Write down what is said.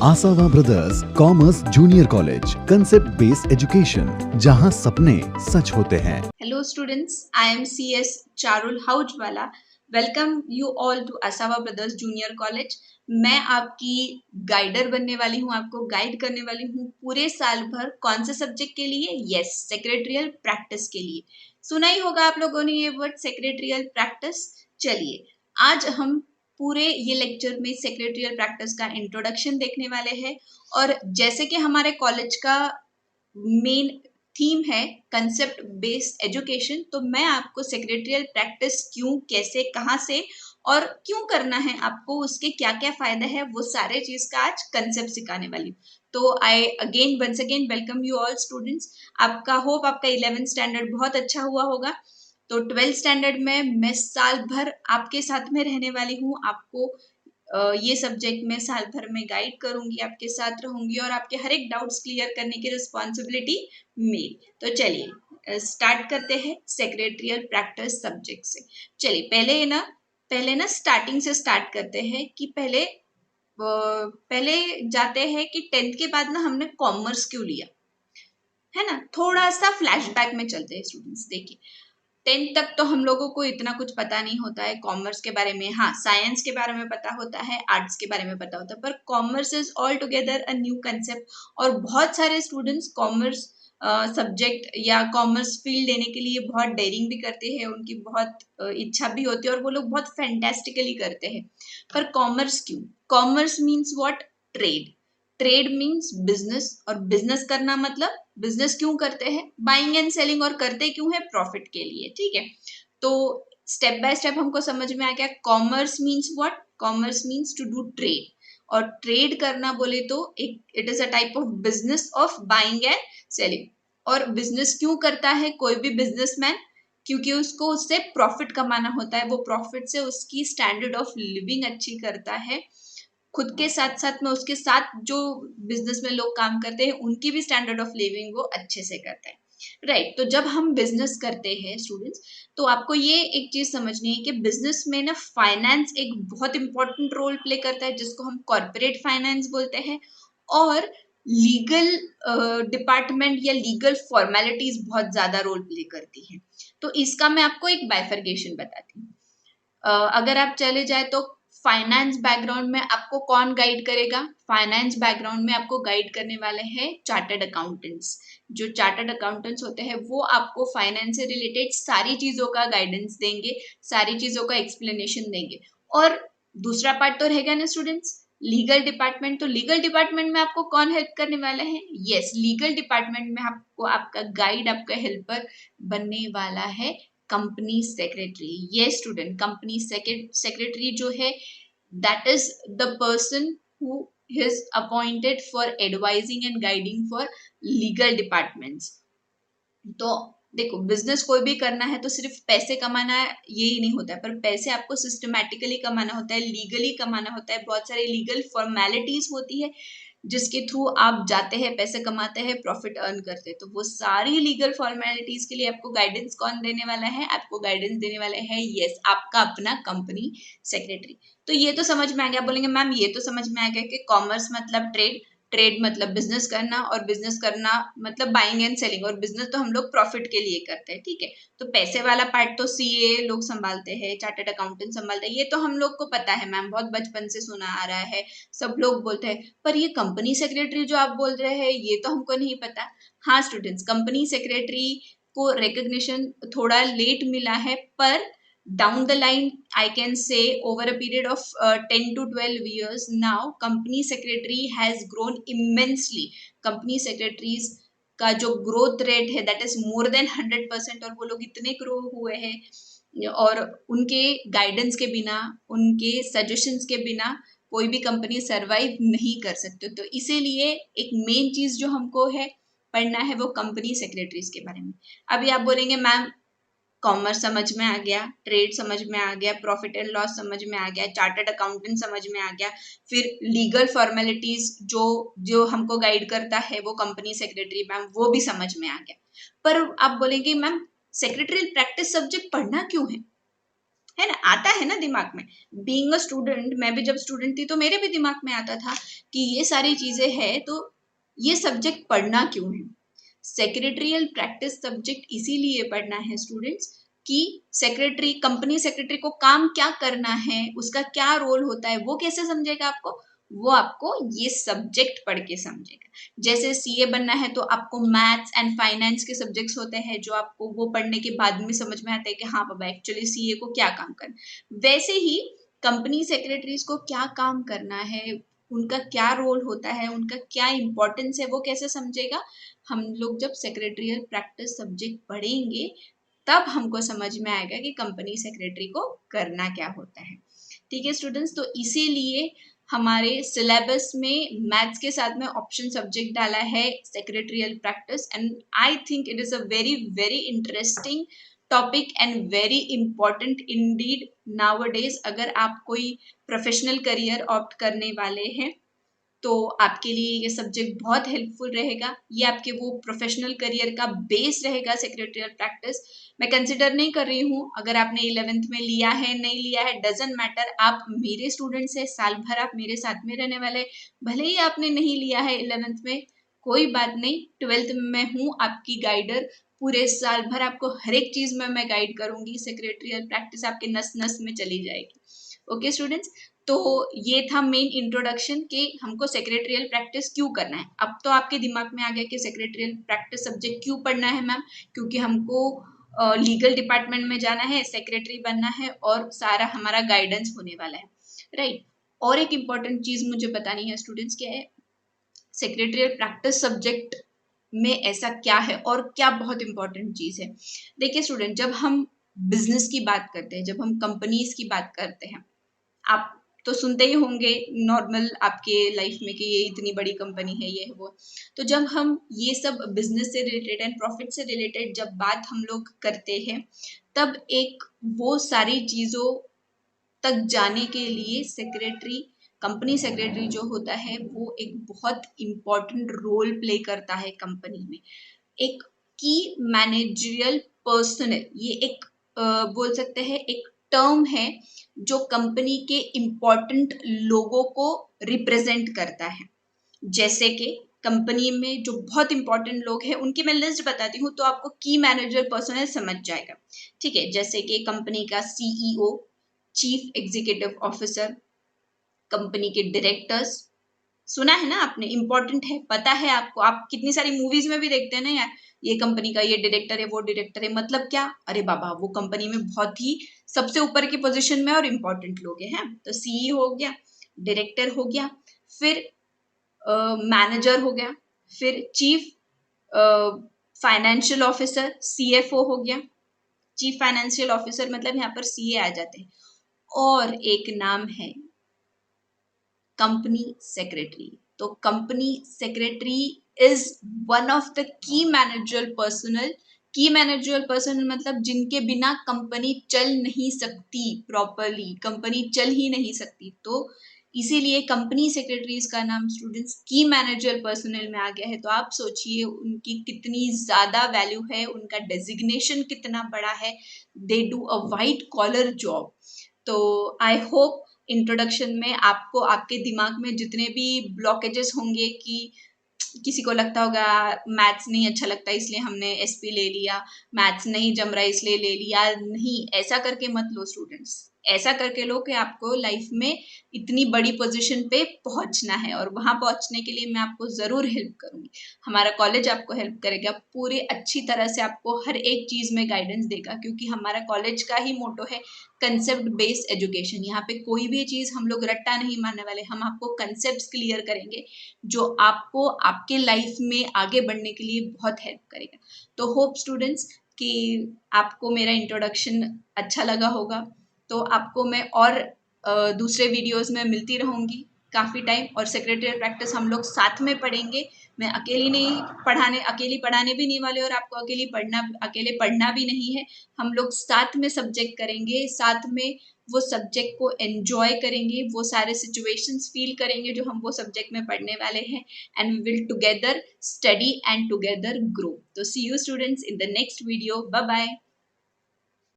आसावा brothers commerce junior college, concept based education, जहां सपने सच होते हैं। Hello students, I am CS Charul Haujwala. Welcome you all to Asawa Brothers Junior College. मैं आपकी guider बनने वाली हूँ, आपको गाइड करने वाली हूँ पूरे साल भर। कौन से सब्जेक्ट के लिए? यस, सेक्रेटरियल प्रैक्टिस के लिए। सुना ही होगा आप लोगों ने ये वर्ड, सेक्रेटरियल प्रैक्टिस। चलिए, आज हम पूरे ये लेक्चर में सेक्रेटरियल प्रैक्टिस का इंट्रोडक्शन देखने वाले हैं। और जैसे कि हमारे कॉलेज का मेन थीम है कंसेप्ट बेस्ड एजुकेशन, तो मैं आपको सेक्रेटरियल प्रैक्टिस क्यों, कैसे, कहाँ से और क्यों करना है, आपको उसके क्या क्या फायदे हैं, वो सारे चीज का आज कंसेप्ट सिखाने वाली हूँ। तो I again once again welcome you all students. आपका होप आपका 11th स्टैंडर्ड बहुत अच्छा हुआ होगा। तो 12th स्टैंडर्ड में मैं साल भर आपके साथ में रहने वाली हूँ। आपको ये सब्जेक्ट में साल भर में गाइड करूंगी, आपके साथ रहूंगी और आपके हर एक डाउट्स क्लियर करने की रिस्पॉन्सिबिलिटी मेरी। तो चलिए स्टार्ट करते हैं सेक्रेटरियल प्रैक्टिस सब्जेक्ट से। चलिए पहले ना स्टार्टिंग से स्टार्ट करते हैं कि पहले जाते हैं कि 10th के बाद ना हमने कॉमर्स क्यों लिया, है ना। थोड़ा सा फ्लैशबैक में चलते हैं स्टूडेंट्स। देखिए, 10th तक तो हम लोगों को इतना कुछ पता नहीं होता है कॉमर्स के बारे में। हाँ, साइंस के बारे में पता होता है, आर्ट्स के बारे में पता होता है, पर commerce is all together a new concept. और बहुत सारे स्टूडेंट्स कॉमर्स सब्जेक्ट या कॉमर्स फील्ड लेने के लिए बहुत डेयरिंग भी करते हैं, उनकी बहुत इच्छा भी होती है और वो लोग बहुत फैंटास्टिकली करते हैं। पर कॉमर्स क्यों? Commerce means what? Trade. Trade means business, और बिजनेस करना मतलब बिजनेस क्यों करते हैं? Buying and selling. और करते क्यों है? प्रॉफिट के लिए, ठीक है। तो स्टेप बाय स्टेप हमको समझ में आ गया commerce means what. Commerce means to do trade, और ट्रेड करना बोले तो एक it is a type of business of buying and selling. और बिजनेस क्यों करता है कोई भी बिजनेसमैन? क्योंकि उसको उससे प्रॉफिट कमाना होता है। वो प्रॉफिट से उसकी स्टैंडर्ड ऑफ लिविंग अच्छी करता है, खुद के साथ साथ में उसके साथ जो बिजनेस में लोग काम करते हैं उनकी भी स्टैंडर्ड ऑफ लिविंग वो अच्छे से करते हैं, राइट। तो जब हम बिजनेस करते हैं स्टूडेंट्स, तो आपको ये एक चीज समझनी है कि बिजनेस में ना फाइनेंस एक बहुत इंपॉर्टेंट रोल प्ले करता है, जिसको हम कॉर्पोरेट फाइनेंस बोलते हैं। और लीगल डिपार्टमेंट या लीगल फॉर्मेलिटीज बहुत ज्यादा रोल प्ले करती है। तो इसका मैं आपको एक बाइफर्गेशन बताती हूँ। अगर आप चले जाए तो फाइनेंस बैकग्राउंड में आपको कौन गाइड करेगा? फाइनेंस बैकग्राउंड में आपको गाइड करने वाले हैं चार्टर्ड अकाउंटेंट्स। जो चार्टर्ड अकाउंटेंट्स होते हैं वो आपको फाइनेंस से रिलेटेड सारी चीजों का गाइडेंस देंगे, सारी चीजों का एक्सप्लेनेशन देंगे। और दूसरा पार्ट तो रहेगा ना स्टूडेंट्स, लीगल डिपार्टमेंट। तो लीगल डिपार्टमेंट में आपको कौन हेल्प करने वाला है? यस, लीगल डिपार्टमेंट में आपको आपका गाइड, आपका हेल्पर बनने वाला है कंपनी सेक्रेटरी। ये स्टूडेंट, कंपनी सेक्रेटरी जो है that is the person who is appointed for advising and guiding for legal departments। तो देखो, बिजनेस कोई भी करना है तो सिर्फ पैसे कमाना यही नहीं होता है, पर पैसे आपको सिस्टमैटिकली कमाना होता है, लीगली कमाना होता है। बहुत सारे लीगल फॉर्मेलिटीज होती है जिसके थ्रू आप जाते हैं, पैसे कमाते हैं, प्रॉफिट अर्न करते हैं। तो वो सारी लीगल फॉर्मेलिटीज के लिए आपको गाइडेंस कौन देने वाला है? आपको गाइडेंस देने वाले हैं यस, आपका अपना कंपनी सेक्रेटरी। तो ये तो समझ में आ गया। बोलेंगे मैम ये तो समझ में आ गया कि कॉमर्स मतलब ट्रेड, ट्रेड मतलब बिजनेस करना, और बिजनेस करना मतलब बाइंग एंड सेलिंग, और बिजनेस तो हम लोग प्रॉफिट के लिए करते हैं, ठीक है। तो पैसे वाला पार्ट तो सीए लोग संभालते हैं, चार्टर्ड अकाउंटेंट संभालते हैं, ये तो हम लोग को पता है मैम, बहुत बचपन से सुना आ रहा है, सब लोग बोलते हैं। पर ये कंपनी सेक्रेटरी जो आप बोल रहे हैं ये तो हमको नहीं पता। हाँ स्टूडेंट्स, कंपनी सेक्रेटरी को रिकग्निशन थोड़ा लेट मिला है, पर down the line I can say over a period of 10 to 12 years now company secretary has grown immensely। company secretaries का जो ग्रोथ रेट है दैट इज मोर देन 100%, और वो लोग इतने ग्रो हुए हैं, और उनके गाइडेंस के बिना, उनके सजेशंस के बिना कोई भी कंपनी सरवाइव नहीं कर सकते। तो इसीलिए एक मेन चीज जो हमको है पढ़ना है वो कंपनी सेक्रेटरीज के बारे में। अभी आप बोलेंगे मैम कॉमर्स समझ में आ गया, ट्रेड समझ में आ गया, प्रॉफिट एंड लॉस समझ में आ गया, चार्टर्ड अकाउंटेंट समझ में आ गया, फिर लीगल फॉर्मेलिटीज जो जो हमको गाइड करता है वो कंपनी सेक्रेटरी मैम, वो भी समझ में आ गया। पर आप बोलेंगे मैम सेक्रेटरियल प्रैक्टिस सब्जेक्ट पढ़ना क्यों है? है ना, आता है ना दिमाग में। बीइंग अ स्टूडेंट, मैं भी जब स्टूडेंट थी तो मेरे भी दिमाग में आता था कि ये सारी चीजें हैं, तो ये सब्जेक्ट पढ़ना क्यों है। सेक्रेटरियल प्रैक्टिस सब्जेक्ट इसीलिए पढ़ना है स्टूडेंट्स कि सेक्रेटरी, कंपनी सेक्रेटरी को काम क्या करना है, उसका क्या रोल होता है, वो कैसे समझेगा आपको, वो आपको ये सब्जेक्ट पढ़ के समझेगा। जैसे सीए बनना है तो आपको मैथ्स एंड फाइनेंस के सब्जेक्ट्स होते हैं जो आपको वो पढ़ने के बाद में समझ में आता है कि हाँ बाबा एक्चुअली सीए को क्या काम करना। वैसे ही कंपनी सेक्रेटरीज को क्या काम करना है, उनका क्या रोल होता है, उनका क्या इंपॉर्टेंस है, वो कैसे समझेगा। हम लोग जब सेक्रेटरियल प्रैक्टिस सब्जेक्ट पढ़ेंगे तब हमको समझ में आएगा कि कंपनी सेक्रेटरी को करना क्या होता है। ठीक है स्टूडेंट्स, तो इसीलिए हमारे सिलेबस में मैथ्स के साथ में ऑप्शन सब्जेक्ट डाला है secretarial practice, and I think it is a very very interesting topic and very important Indeed nowadays. अगर आप कोई प्रोफेशनल करियर ऑप्ट करने वाले हैं तो आपके लिए ये सब्जेक्ट बहुत हेल्पफुल रहेगा। ये आपके वो प्रोफेशनल करियर का बेस रहेगा सेक्रेटरियल प्रैक्टिस। मैं कंसिडर नहीं कर रही हूँ अगर आपने 11th में लिया है नहीं लिया है, डजेंट मैटर, आप मेरे स्टूडेंट्स है, साल भर आप मेरे साथ में रहने वाले। भले ही आपने नहीं लिया है 11th में, कोई बात नहीं, 12th में मैं हूँ आपकी गाइडर। पूरे साल भर आपको हर एक चीज में मैं गाइड करूंगी, सेक्रेटरियल प्रैक्टिस आपके नस नस में चली जाएगी। ओके स्टूडेंट्स, तो ये था मेन इंट्रोडक्शन कि हमको सेक्रेटरियल प्रैक्टिस क्यों करना है। अब तो आपके दिमाग में आ गया कि सेक्रेटरियल प्रैक्टिस सब्जेक्ट क्यों पढ़ना है मैम, क्योंकि हमको लीगल डिपार्टमेंट में जाना है, सेक्रेटरी बनना है और सारा हमारा गाइडेंस होने वाला है, राइट। और एक इम्पॉर्टेंट चीज मुझे बतानी है स्टूडेंट्स, क्या है सेक्रेटरियल प्रैक्टिस सब्जेक्ट में ऐसा क्या है और क्या बहुत इंपॉर्टेंट चीज है। देखिए स्टूडेंट, जब हम बिजनेस की बात करते हैं, जब हम कंपनीज की बात करते हैं, आप तो सुनते ही होंगे नॉर्मल आपके लाइफ में कि ये इतनी बड़ी कंपनी है, ये है वो। तो जब हम ये सब बिजनेस से रिलेटेड एंड प्रॉफिट से रिलेटेड जब बात हम लोग करते हैं, तब एक वो सारी चीजों तक जाने के लिए सेक्रेटरी, कंपनी सेक्रेटरी जो होता है वो एक बहुत इंपॉर्टेंट रोल प्ले करता है कंपनी में। एक की मैनेजरियल पर्सनल, ये एक बोल सकते हैं एक टर्म है जो कंपनी के इम्पोर्टेंट लोगों को रिप्रेजेंट करता है। जैसे कि कंपनी में जो बहुत इंपॉर्टेंट लोग हैं उनकी मैं लिस्ट बताती हूँ तो आपको की मैनेजर पर्सनल समझ जाएगा। ठीक है, जैसे कि कंपनी का CEO, chief executive officer, company के डायरेक्टर्स, सुना है ना आपने, इंपॉर्टेंट है, पता है आपको, आप कितनी सारी मूवीज में भी देखते हैं ना यार, ये कंपनी का ये डायरेक्टर है, वो डायरेक्टर है, मतलब क्या, अरे बाबा वो कंपनी में बहुत ही सबसे ऊपर की पोजीशन में और इम्पोर्टेंट लोग हैं। तो सीईओ हो गया, डायरेक्टर हो गया, फिर मैनेजर हो गया, फिर चीफ फाइनेंशियल ऑफिसर, सीएफओ हो गया। चीफ फाइनेंशियल ऑफिसर मतलब यहाँ पर सीए आ जाते हैं। और एक नाम है कंपनी सेक्रेटरी। तो company secretary is one of the key managerial personal. की मैनेजरियल पर्सनल मतलब जिनके बिना कंपनी चल नहीं सकती, प्रॉपरली कंपनी चल ही नहीं सकती। तो इसीलिए कंपनी सेक्रेटरीज का नाम स्टूडेंट्स की मैनेजरियल पर्सनल में आ गया है। तो आप सोचिए उनकी कितनी ज्यादा वैल्यू है, उनका डेजिग्नेशन कितना बड़ा है। They do a white collar job. तो आई होप इंट्रोडक्शन में आपको आपके दिमाग में जितने भी ब्लॉकेजेस होंगे कि किसी को लगता होगा मैथ्स नहीं अच्छा लगता इसलिए हमने एसपी ले लिया, मैथ्स नहीं जम रहा इसलिए ले लिया, नहीं ऐसा करके मत लो स्टूडेंट्स। ऐसा करके लो कि आपको लाइफ में इतनी बड़ी पोजीशन पे पहुंचना है और वहां पहुंचने के लिए मैं आपको जरूर हेल्प करूंगी। हमारा कॉलेज आपको हेल्प करेगा, पूरे अच्छी तरह से आपको हर एक चीज में गाइडेंस देगा, क्योंकि हमारा कॉलेज का ही मोटो है कंसेप्ट बेस्ड एजुकेशन। यहाँ पे कोई भी चीज हम लोग रट्टा नहीं मारने वाले, हम आपको कंसेप्ट क्लियर करेंगे जो आपको आपके लाइफ में आगे बढ़ने के लिए बहुत हेल्प करेगा। तो होप स्टूडेंट्स कि आपको मेरा इंट्रोडक्शन अच्छा लगा होगा। तो आपको मैं और दूसरे वीडियोस में मिलती रहूंगी काफ़ी टाइम, और सेक्रेटरियल प्रैक्टिस हम लोग साथ में पढ़ेंगे। मैं अकेली पढ़ाने भी नहीं वाले और आपको अकेले पढ़ना भी नहीं है। हम लोग साथ में सब्जेक्ट करेंगे, साथ में वो सब्जेक्ट को एंजॉय करेंगे, वो सारे सिचुएशंस फील करेंगे जो हम वो सब्जेक्ट में पढ़ने वाले हैं, and we will together study and together grow. तो see you students in the next video, bye bye.